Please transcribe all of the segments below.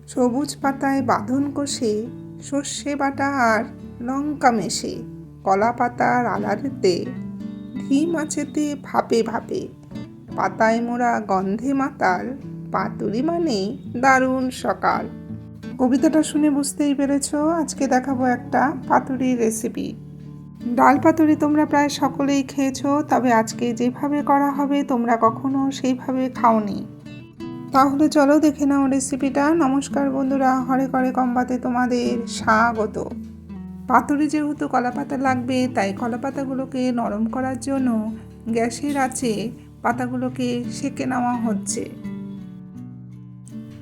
সবুজ পাতায় বাঁধন কষে, সর্ষে বাটা আর লঙ্কা মেশে, কলা পাতার আড়ালেতে ঘি মাছেতে ভাপে ভাপে, পাতায় মোড়া গন্ধে মাতাল, পাতুরি মানে দারুণ সকাল। কবিতাটা শুনে বুঝতেই পেরেছ, আজকে দেখাবো একটা পাতুরির রেসিপি। ডাল পাতুরি তোমরা প্রায় সকলেই খেয়েছো, তবে আজকে যেভাবে করা হবে তোমরা কখনো সেইভাবে খাওনি। তাহলে চলো দেখে নাও রেসিপিটা। নমস্কার বন্ধুরা, হরে করে কম্বাতে তোমাদের স্বাগত। পাতুরি যেহেতু কলাপাতা লাগবে, তাই কলাপাতাগুলোকে নরম করার জন্য গ্যাসের আঁচে পাতাগুলোকে সেঁকে নেওয়া হচ্ছে।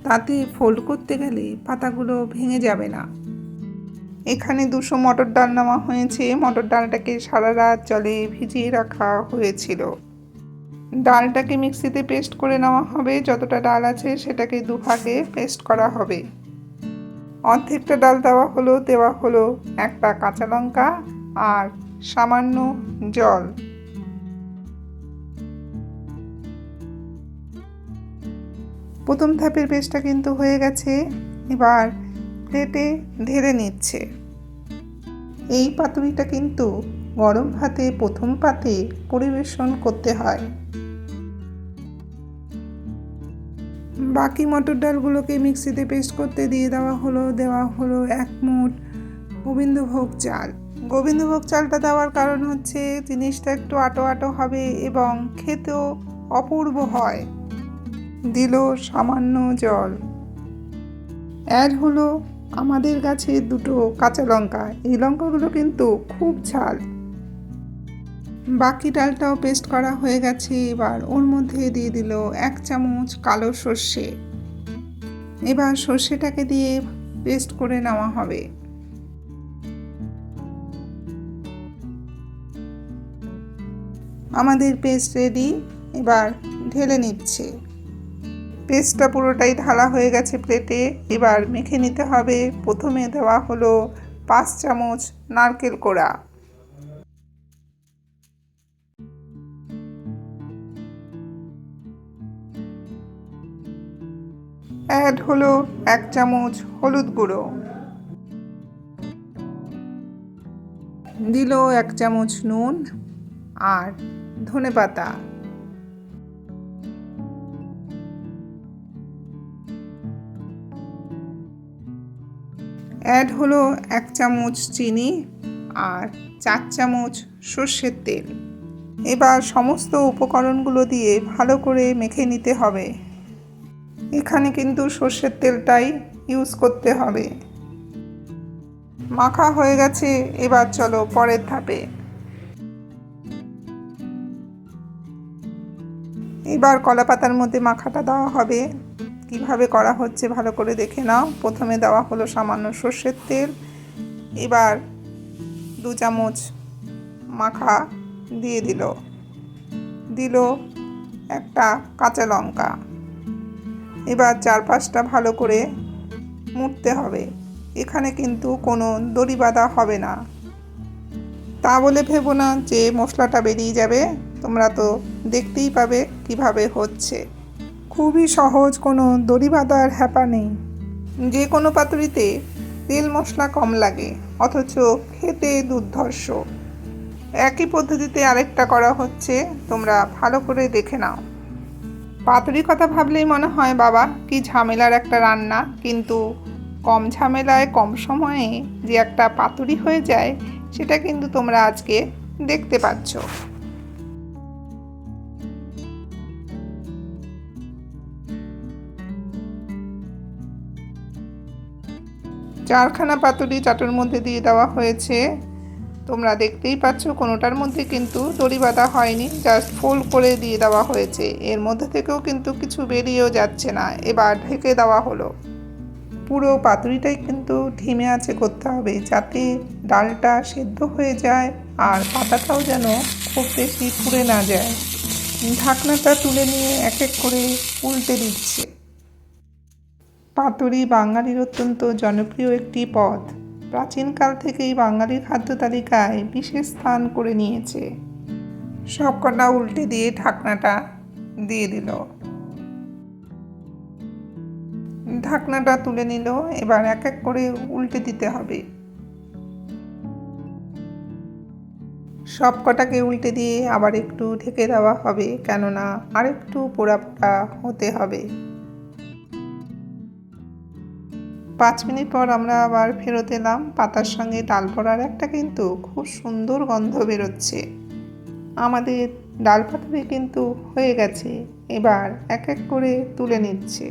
তাতে ফোল্ড করতে গেলে পাতাগুলো ভেঙে যাবে না। এখানে 200 মটর ডাল নেওয়া হয়েছে। মটর ডালটাকে সারা রাত জলে ভিজিয়ে রাখা হয়েছিল। ডালটাকে মিক্সিতে পেস্ট করে নেওয়া হবে। যতটা ডাল আছে সেটাকে দুভাগে পেস্ট করা হবে। অর্ধেকটা ডাল দেওয়া হলো একটা কাঁচা লঙ্কা আর সামান্য জল। প্রথম ধাপের পেস্টটা কিন্তু হয়ে গেছে। এবার প্লেটে ঢেলে নিচ্ছে। এই পাতুরিটা কিন্তু গরম ভাতে প্রথম পাতে পরিবেশন করতে হয়। বাকি মটর ডালগুলোকে মিক্সিতে পেস্ট করতে দেওয়া হলো 1 মুঠ গোবিন্দভোগ চাল। গোবিন্দভোগ চালটা দেওয়ার কারণ হচ্ছে জিনিসটা একটু আটো আটো হবে এবং খেতেও অপূর্ব হয়। দিল সামান্য জল। অ্যাড হলো আমাদের গাছে 2টো কাঁচা লঙ্কা। এই লঙ্কাগুলো কিন্তু খুব ঝাল। বাকি ডালটাও পেস্ট করা হয়ে গেছে। এবার ওর মধ্যে দিয়ে দিল 1 চামচ কালো সর্ষে। এবার সর্ষেটাকে দিয়ে পেস্ট করে নেওয়া হবে। আমাদের পেস্ট রেডি। এবার ঢেলে নিচ্ছে। পেস্টটা পুরোটাই ঢালা হয়ে গেছে প্লেটে। এবার মেখে নিতে হবে। প্রথমে দেওয়া হলো 5 চামচ নারকেল কোড়া, অ্যাড হলো 1 চামচ হলুদ গুঁড়ো, দিল 1 চামচ নুন আর ধনেপাতা, অ্যাড হলো 1 চামচ চিনি আর 4 চামচ সর্ষের তেল। এবার সমস্ত উপকরণগুলো দিয়ে ভালো করে মেখে নিতে হবে। এখানে কিন্তু সর্ষের তেলটাই ইউজ করতে হবে। মাখা হয়ে গেছে। এবার চলো পরের ধাপে। এবার কলা পাতার মধ্যে মাখাটা দেওয়া হবে। কিভাবে করা হচ্ছে ভালো করে দেখে নাও। প্রথমে দেওয়া হলো সামান্য সর্ষের তেল। এবার 2 চামচ মাখা দিয়ে দিল একটা কাঁচা লঙ্কা। এবার চারপাশটা ভালো করে মুড়তে হবে। এখানে কিন্তু কোনো দড়ি বাঁধা হবে না। তা বলে ভেবো না যে মশলাটা বেরিয়ে যাবে। তোমরা তো দেখতেই পাবে কিভাবে হচ্ছে। খুবই সহজ, কোনো দড়ি বাঁধার হ্যাপা নেই। যে কোনো পাতুরিতে তেল মশলা কম লাগে, অথচ খেতে দুর্ধর্ষ। একই পদ্ধতিতে আরেকটা করা হচ্ছে, তোমরা ভালো করে দেখে নাও। পাতুরির কথা ভাবলেই মনে হয় বাবা কি ঝামেলার একটা রান্না, কিন্তু কম ঝামেলায় কম সময়ে যে একটা পাতুরি হয়ে যায় সেটা কিন্তু তোমরা আজকে দেখতে পাচ্ছ। চারখানা পাতুরি চাটুর মধ্যে দিয়ে দেওয়া হয়েছে। তোমরা দেখতেই পাচ্ছ কোনোটার মধ্যে কিন্তু দড়ি বাঁধা হয়নি, জাস্ট ফোল্ড করে দিয়ে দেওয়া হয়েছে। এর মধ্যে থেকেও কিন্তু কিছু বেরিয়েও যাচ্ছে না। এবার ঢেকে দেওয়া হলো। পুরো পাতুরিটাই কিন্তু ধিমে আঁচে করতে হবে, যাতে ডালটা সেদ্ধ হয়ে যায় আর পাতাটাও যেন খুব বেশি পুড়ে না যায়। ঢাকনাটা তুলে নিয়ে এক এক করে উল্টে দিচ্ছে। পাতুরি বাঙালির অত্যন্ত জনপ্রিয় একটি পদ। প্রাচীনকাল থেকেই বাঙালির খাদ্য তালিকায় বিশেষ স্থান করে নিয়েছে। সবকটা উল্টে দিয়ে ঢাকনাটা দিয়ে দিল। ঢাকনাটা তুলে নিল। এবার এক এক করে উল্টে দিতে হবে। সব কটাকে উল্টে দিয়ে আবার একটু ঢেকে দেওয়া হবে, কেননা আরেকটু পোড়া পোড়া হতে হবে। 5 মিনিট পর আমরা আবার ফেরত এলাম। পাতার সঙ্গে ডাল বড়ার একটা কিন্তু খুব সুন্দর গন্ধ বেরোচ্ছে। আমাদের ডাল পাতুরি কিন্তু হয়ে গেছে। এবার এক এক করে তুলে নিচ্ছে।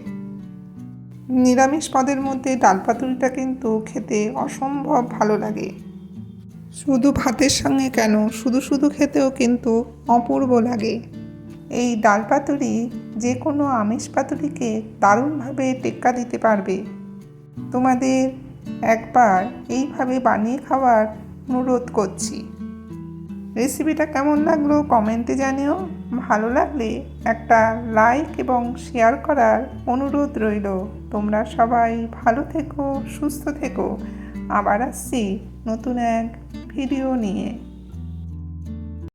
নিরামিষ পদের মধ্যে ডাল পাতুরিটা কিন্তু খেতে অসম্ভব ভালো লাগে। শুধু ভাতের সঙ্গে কেন, শুধু শুধু খেতেও কিন্তু অপূর্ব লাগে। এই ডাল পাতুরি যে কোনো আমিষ পাতুরিকে দারুণভাবে টেক্কা দিতে পারবে। তোমাদের একবার এইভাবে বানিয়ে খাওয়ার অনুরোধ করছি। রেসিপিটা কেমন লাগলো কমেন্টে জানিও। ভালো লাগলে একটা লাইক এবং শেয়ার করার অনুরোধ রইল। তোমরা সবাই ভালো থেকো, সুস্থ থেকো। আবার আসছি নতুন এক ভিডিও নিয়ে।